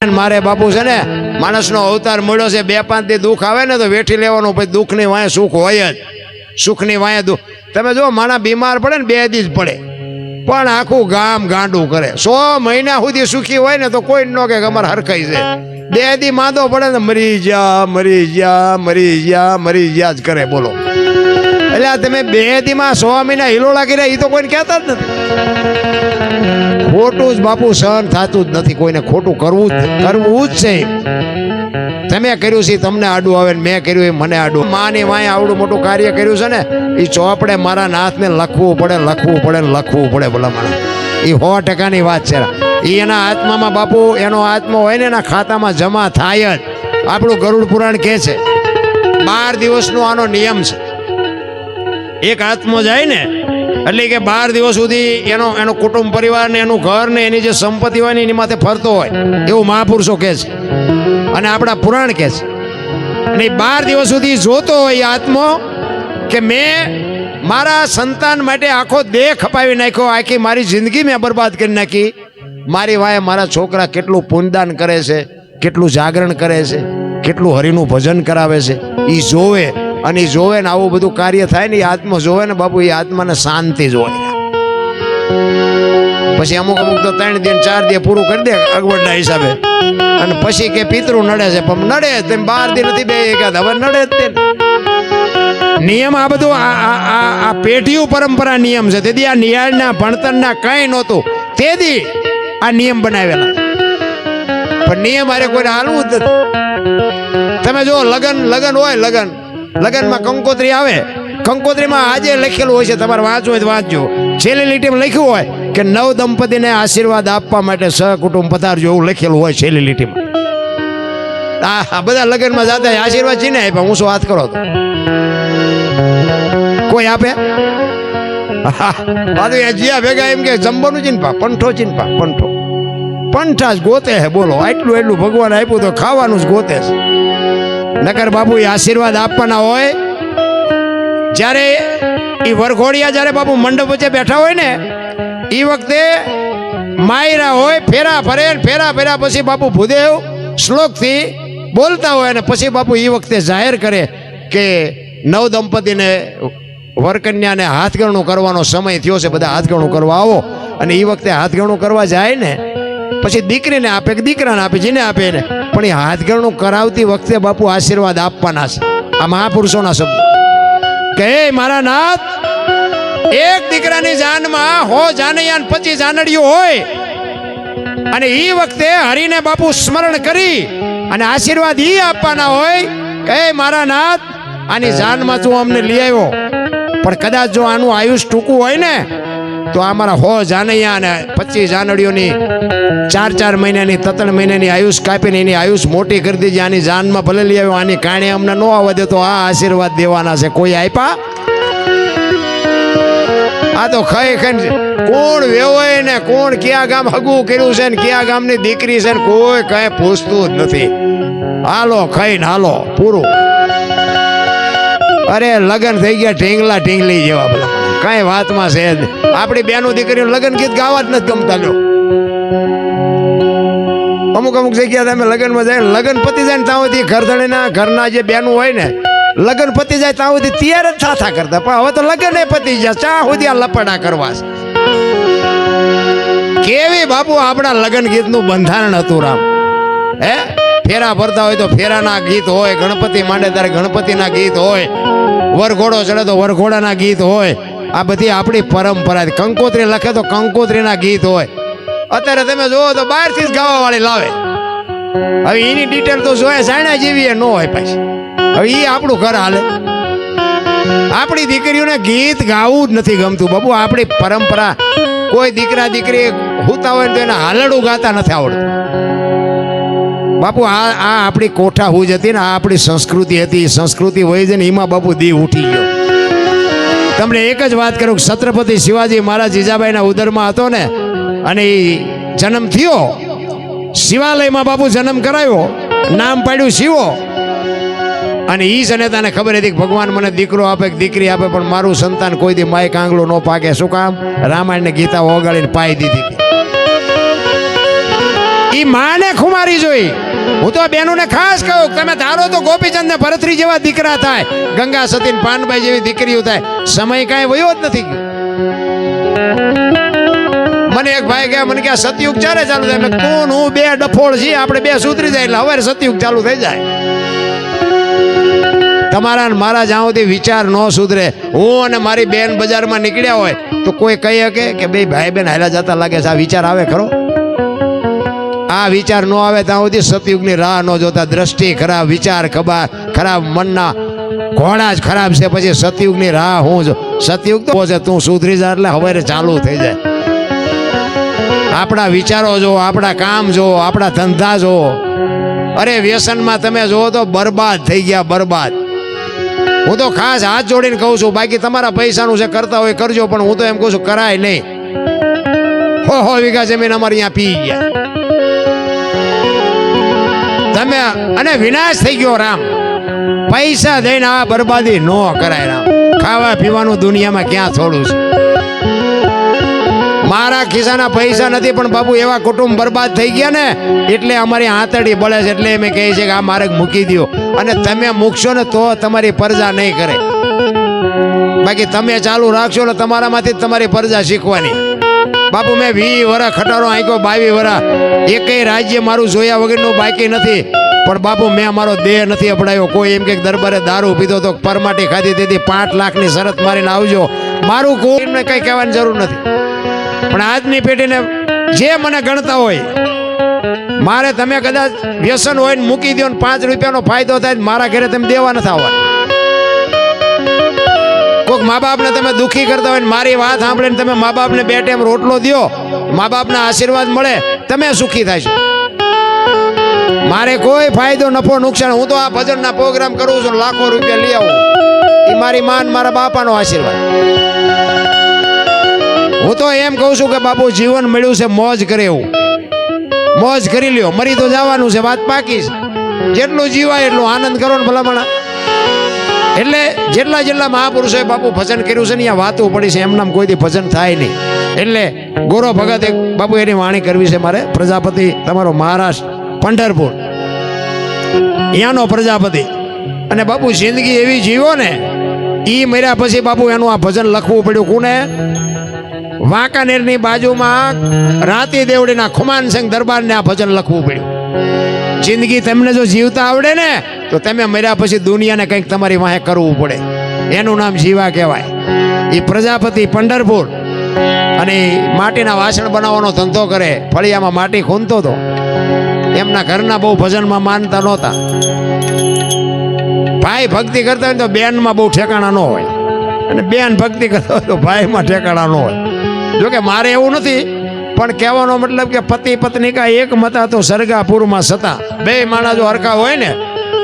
મારે બાપુ છે ને માણસનો અવતાર મળ્યો છે, 2-5 દી દુઃખ આવે ને તો વેઠી લેવાનું, પછી દુઃખની વાંહે સુખ હોય જ, સુખની વાંહે દુઃખ. તમે જો માણસ બીમાર પડે ને 2 દી જ પડે, પણ આખું ગામ ગાંડું કરે. 100 મહિના સુધી સુખી હોય ને તો કોઈ ન કે અમારે હરખાઈ છે. 2 દી માંદો પડે ને મરી જા મરી જા મરી જા મરી જા જ કરે. બોલો, એટલે તમે 2 દીમાં 100 મહિના હિલોળા કર્યા એ તો કોઈને કહેતા જ નથી. ખોટું જ બાપુ સહન થતું જ નથી કોઈને, ખોટું કરવું જ છે. તમે કર્યું છે તમને આડું આવે ને મેં કર્યું એ મને આડું. માની વાંહે આવડું મોટું કાર્ય કર્યું છે ને એ ચોપડે મારા નાથને લખવું પડે ને લખવું પડે. ભલા માણસ એ 100%ની વાત છે. એ એના આત્મામાં બાપુ, એનો આત્મા હોય ને એના ખાતામાં જમા થાય જ. આપણું ગરુડ પુરાણ કહે છે 12 દિવસનો આનો નિયમ છે. એક આત્મો જાય ને એટલે કે 12 દિવસ સુધી એનો કુટુંબ પરિવાર ને એનું ઘર ને એની જે સંપત્તિ હોય ને એની માથે ફરતો હોય એવું મહાપુરુષો કહે છે અને આપણા પુરાણ કહે છે. અને 12 દિવસ સુધી જોતો હોય આત્મો કે મેં મારા સંતાન માટે આખો દેહ ખપાવી નાખ્યો, આખી મારી જિંદગી મેં બરબાદ કરી નાખી. મારી વાય મારા છોકરા કેટલું પુણ્યદાન કરે છે, કેટલું જાગરણ કરે છે, કેટલું હરિનું ભજન કરાવે છે, એ જોવે. અને જોવે ને આવું બધું કાર્ય થાય ને એ આત્મા જોવે ને બાપુ, એ આત્માને શાંતિ જોવે. પછી અમુક તો 3 દી 4 દી પૂરું કરી દે અગવડના હિસાબે, અને પછી કે પિતૃ નડે છે. પણ નડે તેમ 12 દી નથી, 2 એકાદ હવે નડે જ તે નિયમ. આ બધું આ પેઢીઓ પરંપરા નિયમ છે. તેથી આ ન્યાયના ભણતરના કઈ નહોતું, તેથી આ નિયમ બનાવેલા. પણ નિયમ હારે કોઈને હાલવું જ નથી. તમે જો લગન હોય, લગનમાં કંકોત્રી આવે, કંકોત્રીમાં આજે લખેલું હોય છે, તમારે વાંચવું હોય તો વાંચજો. છેલ્લી લીટીમાં લખ્યું હોય કે નવ દંપતીને આશીર્વાદ આપવા માટે સહકુટુંબ પધારજો, એવું લખેલું હોય છેલ્લી લીટીમાં. આ બધા લગનમાં જાતા આશીર્વાદ છે ને આપ્યા, હું શું વાત કરો તો કોઈ આપે? જ્યાં ભેગા એમ કે જમવાનું ચીનપા, પંઠો ચીનપા, પંઠા જ ગોતે છે. બોલો, એટલું ભગવાન આપ્યું તો ખાવાનું જ ગોતે છે. નકર બાપુ એ આશીર્વાદ આપવાના હોય જ્યારે એ વરઘોડિયા જ્યારે બાપુ મંડપ વચ્ચે બેઠા હોય ને એ વખતે માયરા હોય, ફેરા ફર્યા પછી બાપુ ભૂદેવ શ્લોકથી બોલતા હોય અને પછી બાપુ એ વખતે જાહેર કરે કે નવ દંપતીને વરકન્યાને હાથગણું કરવાનો સમય થયો છે, બધા હાથગણું કરવા આવો. અને એ વખતે હાથગણું કરવા જાય ને પછી દીકરીને આપે કે દીકરાને આપે, જેને આપે ને, પણ એ હાથગણું કરાવતી વખતે બાપુ આશીર્વાદ આપવાના છે. આ મહાપુરુષોના શબ્દ કે મારા નાથ, એક દીકરાની જાનમાં 100 જાનૈયા 25 જાનડીઓ હોય અને એ વખતે હરિને બાપુ સ્મરણ કરી અને આશીર્વાદ ઈ આપવાના હોય કે મારા નાથ, આની જાનમાં તું અમને લઈ આવ્યો, પણ કદાચ જો આનું આયુષ ટૂંકું હોય ને તો અમારા 100 જાનૈયા અને 25 જાનડીઓની 4 મહિનાની 3 મહિનાની આયુષ કાપીને એની આયુષ મોટી કરી દીધી. આની જાનમાં ભલે લઈ આવ્યો, આની કારણે અમને ન આવવા દે તો આ આશીર્વાદ દેવાના છે. કોઈ આપ્યા? આ તો ખાઈ કોણ વેવાય ને કોણ કયા ગામ હગું કર્યું છે ને કયા ગામની દીકરી છે ને કોઈ કઈ પૂછતું જ નથી. હાલો ખાઈને હાલો, પૂરું. અરે લગ્ન થઈ ગયા ઢીંગલા ઢીંગલી જેવા, બધા કઈ વાતમાં છે. આપણી બેનું દીકરીનું લગ્ન ગીત ગાવા જ નથી ગમતા. લો અમુક જગ્યા તમે લગ્નમાં જાય, લગ્ન પતી જાય ને ત્યાં સુધી ઘરના જે બેનું હોય ને લગ્ન પતી જાય ત્યાં સુધી તૈયાર જ થાથા કરતા. પણ હવે તો લગ્ન એ પતી જાય, ચા સુધી આ લપડા કરવા છે. કેવી બાપુ આપણા લગ્ન ગીતનું બંધારણ હતું રામ. હે, ફેરા ભરતા હોય તો ફેરાના ગીત હોય, ગણપતિ માંડે ત્યારે ગણપતિના ગીત હોય, વરઘોડો ચડે તો વરઘોડાના ગીત હોય. આ બધી આપણી પરંપરા. કંકોત્રી લખે તો કંકોત્રીના ગીત હોય. અત્યારે તમે જોવો તો બહારથી જ ગાવા વાળી લાવે. હવે એની ડિટેલ તો જોયે જાણ્યા જેવી ન હોય પાછી. હવે એ આપણું ઘર હાલે. આપણી દીકરીઓને ગીત ગાવું જ નથી ગમતું બાપુ. આપણી પરંપરા, કોઈ દીકરા દીકરી હોતા હોય તો એને હાલડું ગાતા નથી આવડતું બાપુ. આ આપણી કોઠા હુજ હતી ને, આ આપણી સંસ્કૃતિ હતી. સંસ્કૃતિ હોય છે ને એમાં બાપુ દી ઉઠી ગયો. તમને એક જ વાત કરું, છત્રપતિ શિવાજી મહારાજ જીજાબાઈના ઉદરમાં હતો ને અને એ જન્મ થયો શિવાલયમાં બાપુ, જન્મ કરાયો, નામ પાડ્યું શિવો. અને એ જનેતાને ખબર હતી કે ભગવાન મને દીકરો આપે કે દીકરી આપે, પણ મારું સંતાન કોઈ દી માય કાંગલો ન પાકે. શું કામ? રામાયણ ને ગીતા ઓગાળીને પાઈ દીધી. એ માને ખુમા મારી જોઈ. હું તો બહેનોને ખાસ કહું, તમે ધારો તો ગોપીચંદ ને ભરતરી જેવા દીકરા થાય, ગંગા સતી ને પાનબાઈ જેવી દીકરીઓ થાય. સમય કાંઈ વયો જ નથી ગયો. મને એક ભાઈ કહે, મને કે સતયુગ ચાલે ચાલુ થાય. મેં તું હું બે ડફોળ છીએ, આપણે બે સુધરી જાય એટલે હવે સતયુગ ચાલુ થઈ જાય. તમારા ને મારા જ્યાં સુધી વિચાર ન સુધરે, હું અને મારી બેન બજારમાં નીકળ્યા હોય તો કોઈ કહી શકે કે બે ભાઈ બેન હાલા જતા લાગે છે, આ વિચાર આવે ખરો? આ વિચાર ન આવે ત્યાં સુધી સતયુગની રાહ ન જોતા. દ્રષ્ટિ ખરાબ, વિચાર ખરાબ, મનના ઘોડા જ ખરાબ છે, પછી સતયુગની રાહ હું જો. સતયુગ તો છે તું સુધરી જા એટલે હવે ચાલુ થઈ જાય. આપણા વિચારો જો, આપણા કામ જો, આપણા ધંધા જો. અરે વ્યસનમાં તમે જો તો બરબાદ થઈ ગયા, બરબાદ. હું તો ખાસ હાથ જોડીને કહું છું, બાકી તમારા પૈસાનું છે કરતા હોય કરજો, પણ હું તો એમ કહું છું કરાય નહીં. હો વીઘા જમીન અમારે અહીંયા પી ગયા તમે, અને વિનાશ થઈ ગયો રામ. પૈસા દઈને આ બરબાદી ન કરાય રામ. ખાવા પીવાનું દુનિયામાં ક્યાં થોડું છે. મારા ખિસ્સાના પૈસા નથી, પણ બાપુ એવા કુટુંબ બરબાદ થઈ ગયા ને એટલે અમારી આંતરડી બળે છે. એટલે એમ કહે છે કે આ માર્ગ મૂકી દો, અને તમે મૂકશો ને તો તમારી પ્રજા નહીં કરે. બાકી તમે ચાલુ રાખશો ને તમારામાંથી જ તમારી પ્રજા શીખવાની. બાપુ મેં 20 વર્ષ ખટારો આંક્યો, 22 વર્ષ એકેય રાજ્ય મારું જોયા વગરનું બાકી નથી. પણ બાપુ મેં મારો દેહ નથી અપડાયો. કોઈ એમ કે દરબારે દારૂ પીધો તો પરમાટી ખાધી દીધી, 5 લાખની શરત મારીને આવજો. મારું કોઈને કઈ કહેવાની જરૂર નથી. પણ આજની પેઢીને જે મને ગણતા હોય, મારે તમે કદાચ વ્યસન હોય ને મૂકી દો ને 5 રૂપિયાનો ફાયદો થાય, મારા ઘરે તમે દેવા નથી આવવાના. કોઈક મા બાપને તમે દુઃખી કરતા હોય ને મારી વાત સાંભળીને તમે મા બાપને 2 ટાઈમ રોટલો દો, મા બાપના આશીર્વાદ મળે, તમે સુખી થશો. મારે કોઈ ફાયદો નફો નુકસાન, હું તો આ ભજનના પ્રોગ્રામ કરું છું, લાખો રૂપિયા લઈ આવું, એ મારી માન મારા બાપાનો આશીર્વાદ. હું તો એમ કહું છું કે બાપુ જીવન મળ્યું છે મોજ કરે એવું, મોજ કરી લ્યો. મરી તો જવાનું છે, વાત પાકી છે. જેટલું જીવાય એટલું આનંદ કરો ને ભલામણા. એટલે જેટલા મહાપુરુષોએ બાપુ ભજન કર્યું છે ને અહીંયા વાતો પડી છે, એમનામ કોઈથી ભજન થાય નહીં. એટલે ગોરો ભગત એક બાપુ એની વાણી કરવી છે મારે. પ્રજાપતિ તમારો મહારાષ્ટ્ર પંઢરપુર અહીંયાનો પ્રજાપતિ. અને બાપુ જિંદગી એવી જીવો ને, ઈ મર્યા પછી બાપુ એનું આ ભજન લખવું પડ્યું. કોને? વાંકાનેરની બાજુમાં રાતી દેવડીના ખુમાનસિંહ દરબારને આ ભજન લખવું પડ્યું. જિંદગી તમને જો જીવતા આવડે ને તો તમે મર્યા પછી દુનિયાને કંઈક તમારી વાહે કરવું પડે. એનું નામ જીવા કહેવાય. એ પ્રજાપતિ પંઢરપુર, અને માટીના વાસણ બનાવવાનો ધંધો કરે. ફળિયામાં માટી ખૂંદતો હતો. એમના ઘરના બહુ ભજનમાં માનતા નહોતા. ભાઈ ભક્તિ કરતા હોય તો બેનમાં બહુ ઠેકાણા ન હોય, અને બેન ભક્તિ કરતા હોય તો ભાઈમાં ઠેકાણા ન હોય. જોકે મારે એવું નથી, પણ કહેવાનો મતલબ કે પતિ પત્ની કા એક મતા તો સરગાપુરમાં સતા. 2 માણસ જો હરખા હોય ને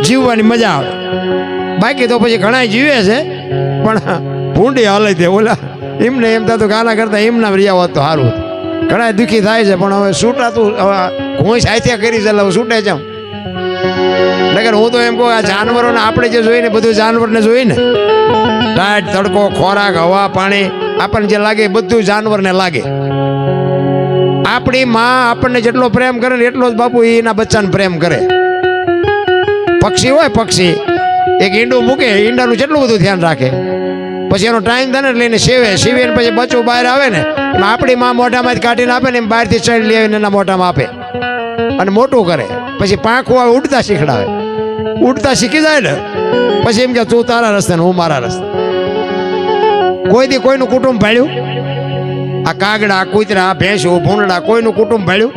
જીવવાની મજા આવે. બાકી તો પછી ઘણા જીવે છે પણ ભૂંડી હાલે છે. ઓલા એમને એમ થતું ગાના કરતા એમના રહ્યા હોત તો સારું. ઘણા દુઃખી થાય છે, પણ હવે છૂટાતું, હવે ઘોંસ હાથે કરી છે એટલે છૂટે છે. નકર હું તો એમ કહું, આ જાનવરોને આપણે જે જોઈને બધું જાનવરને જોઈને, લાઈટ, તડકો, ખોરાક, હવા, પાણી આપણને જે લાગે બધું જાનવરને લાગે. આપણી માં આપણને જેટલો પ્રેમ કરે ને એટલો જ બાપુ એના બચ્ચાને પ્રેમ કરે. પક્ષી હોય, પક્ષી એક ઈંડું મૂકે, ઈંડાનું કેટલું બધું ધ્યાન રાખે. પછી એનો ટાઈમ થાય ને લઈને સીવે ને પછી બચ્ચું બહાર આવે ને, આપણી માં મોઢામાં કાઢીને આપે ને, એમ બહારથી ચડી લઈ આવીને એના મોઢામાં આપે અને મોટું કરે. પછી પાંખું આવે, ઉડતા શીખડાવે. ઉડતા શીખી જાય ને પછી એમ કે તું તારા રસ્તે ને હું મારા રસ્તે. કોઈ દી કોઈનું કુટુંબ ભાળ્યું? આ કાગડા, કૂતરા, ભેંસું, ભૂંડડા, કોઈનું કુટુંબ ભાળ્યું?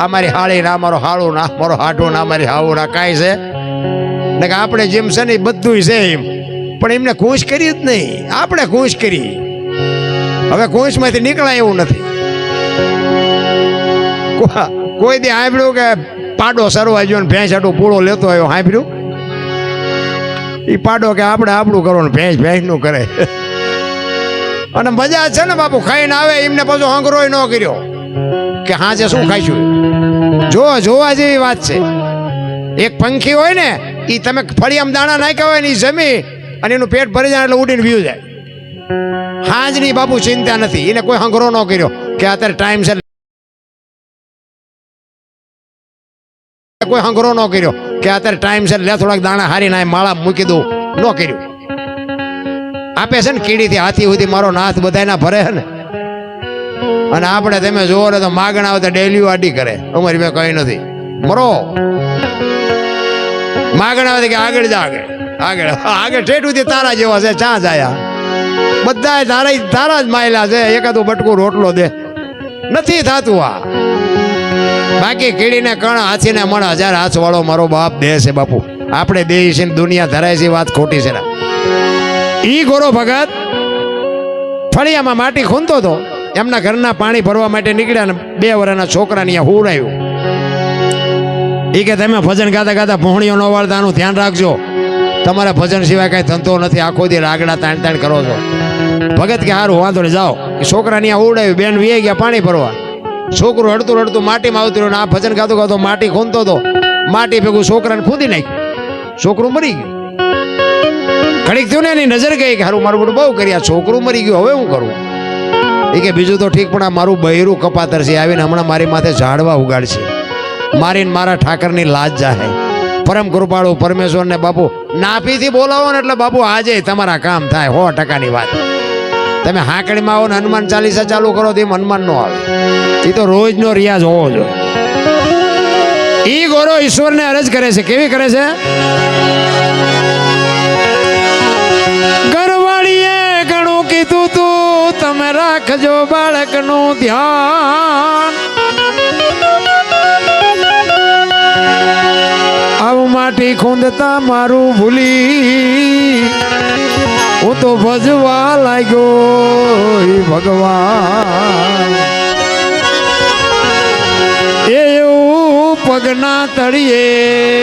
આ મારી હાળી ના, મારો હાળું ના, મારો હાટું ના, મારી હાવું ના, કાંઈ છે ને કે આપણે જેમ છે ને બધું છે એમ. પણ એમને ખુશ કરી જ નહીં, આપણે ખુશ કરી. હવે ખુશમાંથી નીકળાય એવું નથી. કોઈ દી સાંભળ્યું કે પાડો સરવા ગયો ને ભેંસ હાટું પૂળો લેતો આવ્યો? સાંભળ્યું? એ પાડો કે આપણે આપણું કરો ને ભેંસ ભેંસનું કરે. અને મજા છે ને બાપુ, ખાઈને આવે એમને પાછો હંગરોય ન કર્યો કે હાજે શું ખાઈશું. જોવા જેવી વાત છે. એક પંખી હોય ને, એ તમે ફળિયામાં દાણા નાખ્યા હોય ને, એ જમી અને એનું પેટ ભરી જાય એટલે ઉડીને વ્યૂ જાય. હાજની બાપુ ચિંતા નથી, એને કોઈ હંગરો ન કર્યો કે અત્યારે ટાઈમ છે કોઈ હંગરો ન કર્યો કે અત્યારે ટાઈમ છે લે થોડાક દાણા હારીને આ માળા મૂકી દઉં, ન કર્યું. આપે છે ને કીડીથી હાથી સુધી મારો નાથ બધાના ભરે છે ને. અને આપણે તમે જોવો ને તો માગણા આવે તો ડેલી આડી કરે, અમારી મેં કઈ નથી મરો. માગણા આવે કે આગળ જા, આગળ આગળ ઠેઠ સુધી તારા જેવા છે, ચા જાયા બધા તારા જ માયલા છે. એકાદું બટકું રોટલો દે, નથી થતું આ. બાકી કીડીને કણ હાથીને મણ 1000 હાથ વાળો મારો બાપ દે છે બાપુ. આપણે દે છે દુનિયા ધરાય છે, વાત ખોટી છે. ઈ ગોરો ભગત ફળિયામાં માટી ખૂંદતો હતો, એમના ઘરના પાણી ભરવા માટે નીકળ્યા ને 2 વર્ષના છોકરાને અહીંયા હુવડાયું. એ કે તમે ભજન ગાતા ગાતા ભોણિયો ન વાળતા, આનું ધ્યાન રાખજો, તમારા ભજન સિવાય કઈ ધંધો નથી, આખો દી રાગડા તાણ કરો છો. ભગત કે હારું વાંધો નહીં જાઓ. એ છોકરાને અહીંયા ઉડાવ્યું, બેન વી ગયા પાણી ભરવા. છોકરું રડતું રડતું માટીમાં આવતું રહ્યું. આ ભજન ગાતો ગાતો માટી ખૂંદતો હતો, માટી ભેગું છોકરાને ખૂંદી નાખ્યું, છોકરું મરી ગયું. ઘડીક થયું ને એની નજર ગઈ કે હારું મારું બધું બહુ કર્યા, છોકરું મરી ગયું, હવે હું કરું? એ કે બીજું તો ઠીક, પણ આ મારું બહેરું કપાતર છે, આવીને હમણાં મારી માથે ઝાડવા ઉગાડશે, મારીને મારા ઠાકરની લાજ જાહે. પરમ કૃપાળુ પરમેશ્વરને બાપુ નાભીથી બોલાવો ને એટલે બાપુ આજે તમારા કામ થાય, 100%ની વાત. તમે હાંકડીમાં આવો ને હનુમાન ચાલીસા ચાલુ કરો તો એમ હનુમાન નો આવે. એ તો રોજનો રિયાઝ હોવો જોઈએ. ઈ ગોરો ઈશ્વરને અરજ કરે છે. કેવી કરે છે? ઘરવાળીએ ઘણું કીધું તું, તમે રાખજો બાળકનું ધ્યાન. આવું માટી ખૂંદતા મારું ભૂલી હું તો ભજવા લાગ્યો ભગવાન. એવું પગના તળિયે